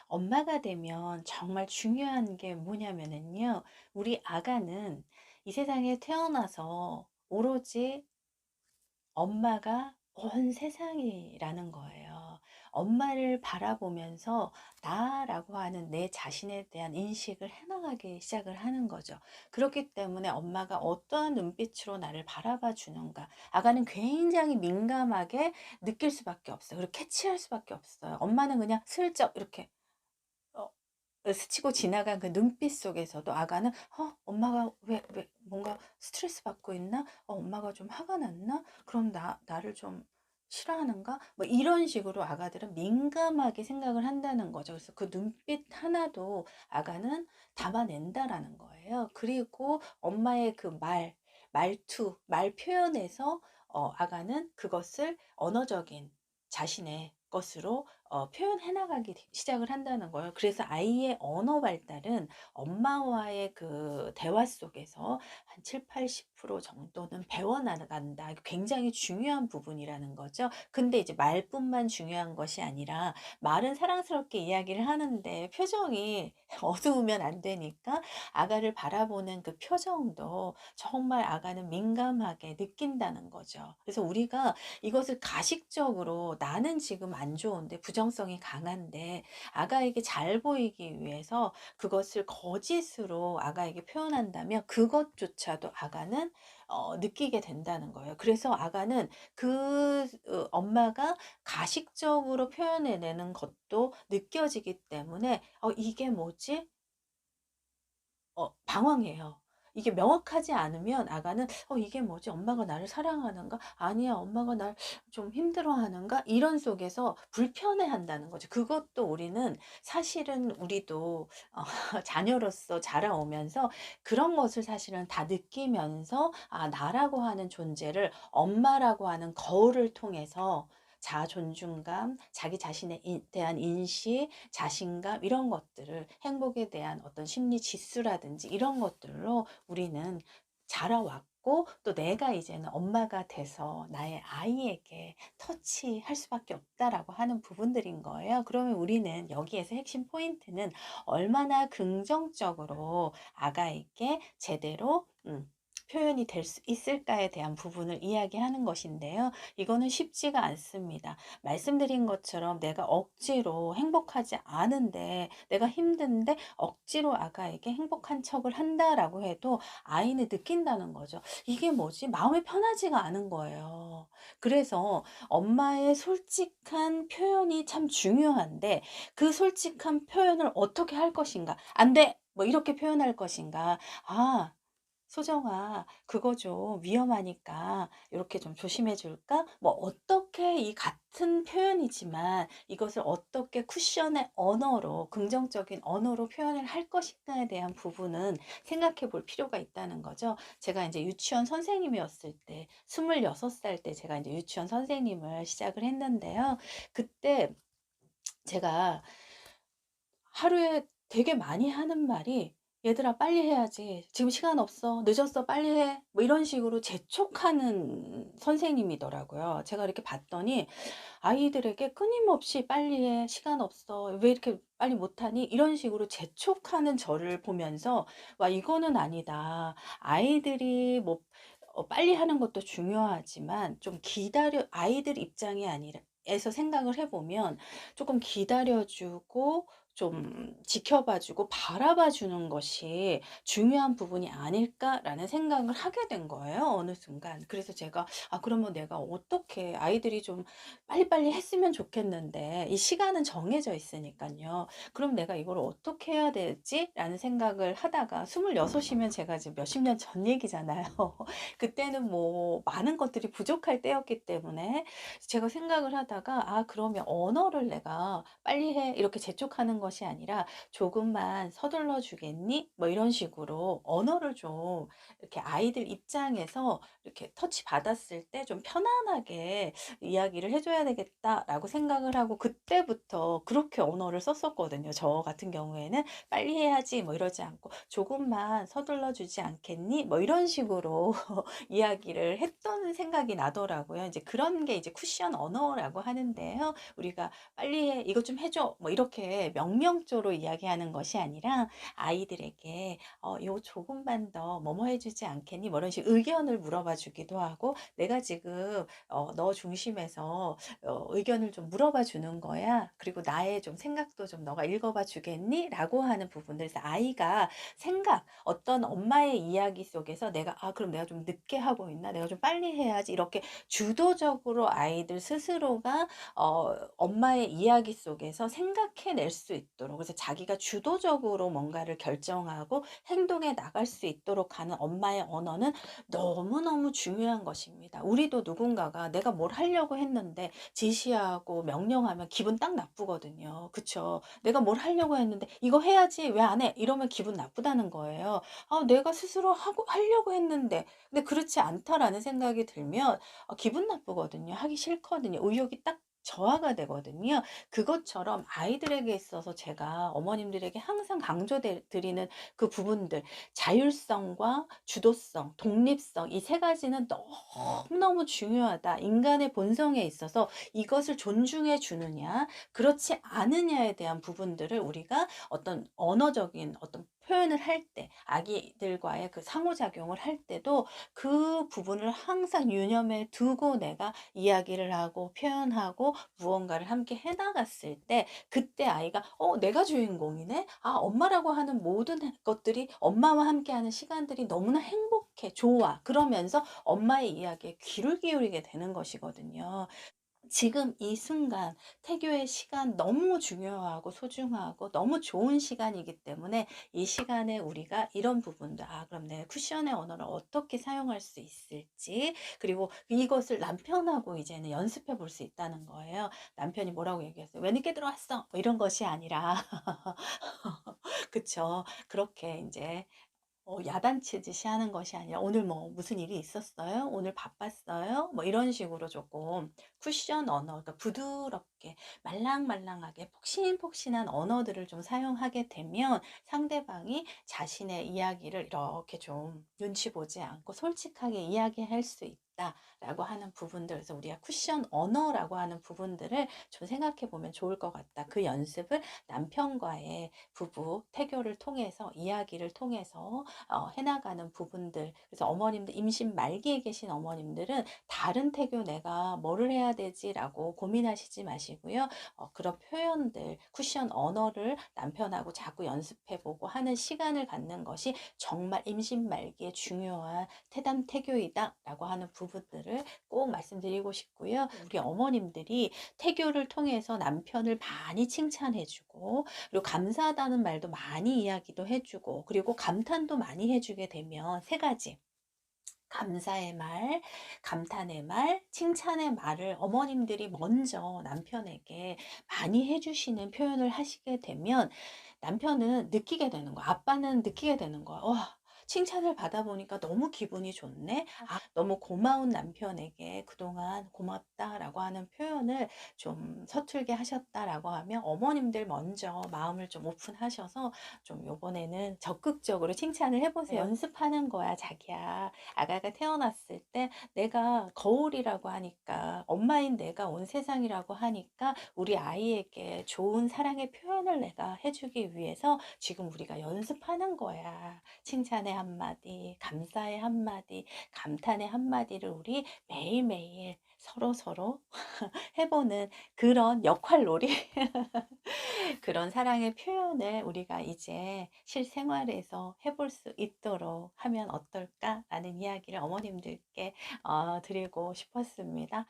엄마가 되면 정말 중요한 게 뭐냐면은요. 우리 아가는 이 세상에 태어나서 오로지 엄마가 온 세상이라는 거예요. 엄마를 바라보면서 나라고 하는 내 자신에 대한 인식을 해나가기 시작을 하는 거죠. 그렇기 때문에 엄마가 어떠한 눈빛으로 나를 바라봐 주는가. 아가는 굉장히 민감하게 느낄 수밖에 없어요. 그리고 캐치할 수밖에 없어요. 엄마는 그냥 슬쩍 이렇게 어, 스치고 지나간 그 눈빛 속에서도 아가는 엄마가 왜 뭔가 스트레스 받고 있나? 엄마가 좀 화가 났나? 그럼 나를 좀 싫어하는가? 뭐 이런 식으로 아가들은 민감하게 생각을 한다는 거죠. 그래서 그 눈빛 하나도 아가는 담아낸다라는 거예요. 그리고 엄마의 그 말투, 말 표현에서 아가는 그것을 언어적인 자신의 것으로 표현해 나가기 시작을 한다는 거예요. 그래서 아이의 언어 발달은 엄마와의 그 대화 속에서 한 7, 80% 정도는 배워나간다. 굉장히 중요한 부분이라는 거죠. 근데 이제 말뿐만 중요한 것이 아니라 말은 사랑스럽게 이야기를 하는데 표정이 어두우면 안 되니까 아가를 바라보는 그 표정도 정말 아가는 민감하게 느낀다는 거죠. 그래서 우리가 이것을 가식적으로 나는 지금 안 좋은데 부정성이 강한데 아가에게 잘 보이기 위해서 그것을 거짓으로 아가에게 표현한다면 그것조차도 아가는 느끼게 된다는 거예요. 그래서 아가는 엄마가 가식적으로 표현해내는 것도 느껴지기 때문에 이게 뭐지? 방황해요. 이게 명확하지 않으면 아가는 이게 뭐지? 엄마가 나를 사랑하는가? 아니야, 엄마가 날 좀 힘들어하는가?' 이런 속에서 불편해한다는 거죠. 그것도 우리는 사실은 우리도 자녀로서 자라오면서 그런 것을 사실은 다 느끼면서 나라고 하는 존재를 엄마라고 하는 거울을 통해서 자아 존중감, 자기 자신에 대한 인식, 자신감 이런 것들을 행복에 대한 어떤 심리 지수라든지 이런 것들로 우리는 자라왔고 또 내가 이제는 엄마가 돼서 나의 아이에게 터치할 수밖에 없다라고 하는 부분들인 거예요. 그러면 우리는 여기에서 핵심 포인트는 얼마나 긍정적으로 아가에게 제대로 표현이 될 수 있을까에 대한 부분을 이야기하는 것인데요. 이거는 쉽지가 않습니다. 말씀드린 것처럼 내가 억지로 행복하지 않은데 내가 힘든데 억지로 아가에게 행복한 척을 한다라고 해도 아이는 느낀다는 거죠. 이게 뭐지? 마음이 편하지가 않은 거예요. 그래서 엄마의 솔직한 표현이 참 중요한데 그 솔직한 표현을 어떻게 할 것인가? 안 돼! 뭐 이렇게 표현할 것인가? 소정아, 그거 좀 위험하니까 이렇게 좀 조심해 줄까? 뭐 어떻게 이 같은 표현이지만 이것을 어떻게 쿠션의 언어로 긍정적인 언어로 표현을 할 것인가에 대한 부분은 생각해 볼 필요가 있다는 거죠. 제가 이제 유치원 선생님이었을 때 26살 때 제가 이제 유치원 선생님을 시작을 했는데요. 그때 제가 하루에 되게 많이 하는 말이 "얘들아 빨리 해야지. 지금 시간 없어. 늦었어. 빨리 해." 뭐 이런 식으로 재촉하는 선생님이더라고요. 제가 이렇게 봤더니 아이들에게 끊임없이 "빨리 해. 시간 없어. 왜 이렇게 빨리 못하니?" 이런 식으로 재촉하는 저를 보면서 '와 이거는 아니다. 아이들이 뭐 빨리 하는 것도 중요하지만 좀 기다려' 아이들 입장이 아니라 에서 생각을 해 보면 조금 기다려 주고 좀 지켜봐 주고 바라봐 주는 것이 중요한 부분이 아닐까라는 생각을 하게 된 거예요, 어느 순간. 그래서 제가 그러면 내가 어떻게 아이들이 좀 빨리빨리 했으면 좋겠는데 이 시간은 정해져 있으니깐요. '그럼 내가 이걸 어떻게 해야 되지?'라는 생각을 하다가 26 이면 제가 지금 몇십 년 전 얘기잖아요. 그때는 뭐 많은 것들이 부족할 때였기 때문에 제가 생각을 하다가 '그러면 언어를 내가 "빨리 해." 이렇게 재촉하는 것이 아니라 "조금만 서둘러 주겠니?" 뭐 이런 식으로 언어를 좀 이렇게 아이들 입장에서 이렇게 터치 받았을 때 좀 편안하게 이야기를 해 줘야 되겠다라고 생각을 하고 그때부터 그렇게 언어를 썼었거든요. 저 같은 경우에는 "빨리 해야지." 뭐 이러지 않고 "조금만 서둘러 주지 않겠니?" 뭐 이런 식으로 이야기를 했던 생각이 나더라고요. 이제 그런 게 이제 쿠션 언어라고 하는데요. 우리가 "빨리 해. 이것 좀 해 줘." 뭐 이렇게 명령조로 이야기하는 것이 아니라 아이들에게 "요 조금만 더 뭐뭐 해 주지 않겠니?" 뭐 이런 식으로 의견을 물어봐 주기도 하고 "내가 지금 너 중심에서 의견을 좀 물어봐 주는 거야. 그리고 나의 좀 생각도 좀 너가 읽어봐 주겠니?" 라고 하는 부분들. 그래서 아이가 생각, 어떤 엄마의 이야기 속에서 내가 '아 그럼 내가 좀 늦게 하고 있나? 내가 좀 빨리 해야지.' 이렇게 주도적으로 아이들 스스로가 엄마의 이야기 속에서 생각해낼 수 있도록, 그래서 자기가 주도적으로 뭔가를 결정하고 행동에 나갈 수 있도록 하는 엄마의 언어는 너무너무 중요한 것입니다. 우리도 누군가가 내가 뭘 하려고 했는데 지시하고 명령하면 기분 딱 나쁘거든요. 그쵸? 내가 뭘 하려고 했는데 "이거 해야지. 왜 안 해?" 이러면 기분 나쁘다는 거예요. 아 내가 스스로 하려고 했는데 근데 그렇지 않다라는 생각이 들면 기분 나쁘거든요. 하기 싫거든요. 의욕이 딱 저하가 되거든요. 그것처럼 아이들에게 있어서 제가 어머님들에게 항상 드리는 그 부분들, 자율성과 주도성, 독립성, 이 세 가지는 너무너무 중요하다. 인간의 본성에 있어서 이것을 존중해 주느냐 그렇지 않으냐에 대한 부분들을 우리가 어떤 언어적인 어떤 표현을 할 때, 아기들과의 그 상호작용을 할 때도 그 부분을 항상 유념해 두고 내가 이야기를 하고 표현하고 무언가를 함께 해 나갔을 때 그때 아이가 '내가 주인공이네. 아 엄마라고 하는 모든 것들이 엄마와 함께하는 시간들이 너무나 행복해. 좋아.' 그러면서 엄마의 이야기에 귀를 기울이게 되는 것이거든요. 지금 이 순간 태교의 시간 너무 중요하고 소중하고 너무 좋은 시간이기 때문에 이 시간에 우리가 이런 부분도 '아 그럼 내 쿠션의 언어를 어떻게 사용할 수 있을지.' 그리고 이것을 남편하고 이제는 연습해 볼 수 있다는 거예요. 남편이 뭐라고 얘기했어요? "왜 늦게 들어왔어?" 뭐 이런 것이 아니라 그쵸. 그렇게 인제 야단치듯이 하는 것이 아니라 "오늘 뭐 무슨 일이 있었어요? 오늘 바빴어요?" 뭐 이런 식으로 조금 쿠션 언어, 그러니까 부드럽게 말랑말랑하게 폭신폭신한 언어들을 좀 사용하게 되면 상대방이 자신의 이야기를 이렇게 좀 눈치 보지 않고 솔직하게 이야기할 수 있다라고 하는 부분들, 그래서 우리가 쿠션 언어라고 하는 부분들을 좀 생각해 보면 좋을 것 같다. 그 연습을 남편과의 부부 태교를 통해서, 이야기를 통해서 해나가는 부분들. 그래서 어머님들, 임신 말기에 계신 어머님들은 다른 태교 '내가 뭐를 해야 되지?'라고 고민하시지 마시고요. 그런 표현들, 쿠션 언어를 남편하고 자꾸 연습해 보고 하는 시간을 갖는 것이 정말 임신 말기에 중요한 태담 태교이다라고 하는 부분들을 꼭 말씀드리고 싶고요. 우리 어머님들이 태교를 통해서 남편을 많이 칭찬해 주고 그리고 감사하다는 말도 많이 이야기도 해 주고 그리고 감탄도 많이 해 주게 되면 세 가지, 감사의 말, 감탄의 말, 칭찬의 말을 어머님들이 먼저 남편에게 많이 해 주시는 표현을 하시게 되면 남편은 느끼게 되는 거야. 아빠는 느끼게 되는 거야. '와 칭찬을 받아 보니까 너무 기분이 좋네. 아 너무 고마운 남편에게 그동안 고맙다.'라고 하는 표현을 좀 서툴게 하셨다라고 하면 어머님들 먼저 마음을 좀 오픈하셔서 좀 요번에는 적극적으로 칭찬을 해 보세요. "연습하는 거야 자기야. 아가가 태어났을 때 내가 거울이라고 하니까, 엄마인 내가 온 세상이라고 하니까 우리 아이에게 좋은 사랑의 표현을 내가 해 주기 위해서 지금 우리가 연습하는 거야. 칭찬의 한마디, 감사의 한마디, 감탄의 한마디를 우리 매일매일 서로서로 해 보는 그런 역할놀이 그런 사랑의 표현을 우리가 이제 실생활에서 해볼 수 있도록 하면 어떨까?'라는 이야기를 어머님들께 드리고 싶었습니다.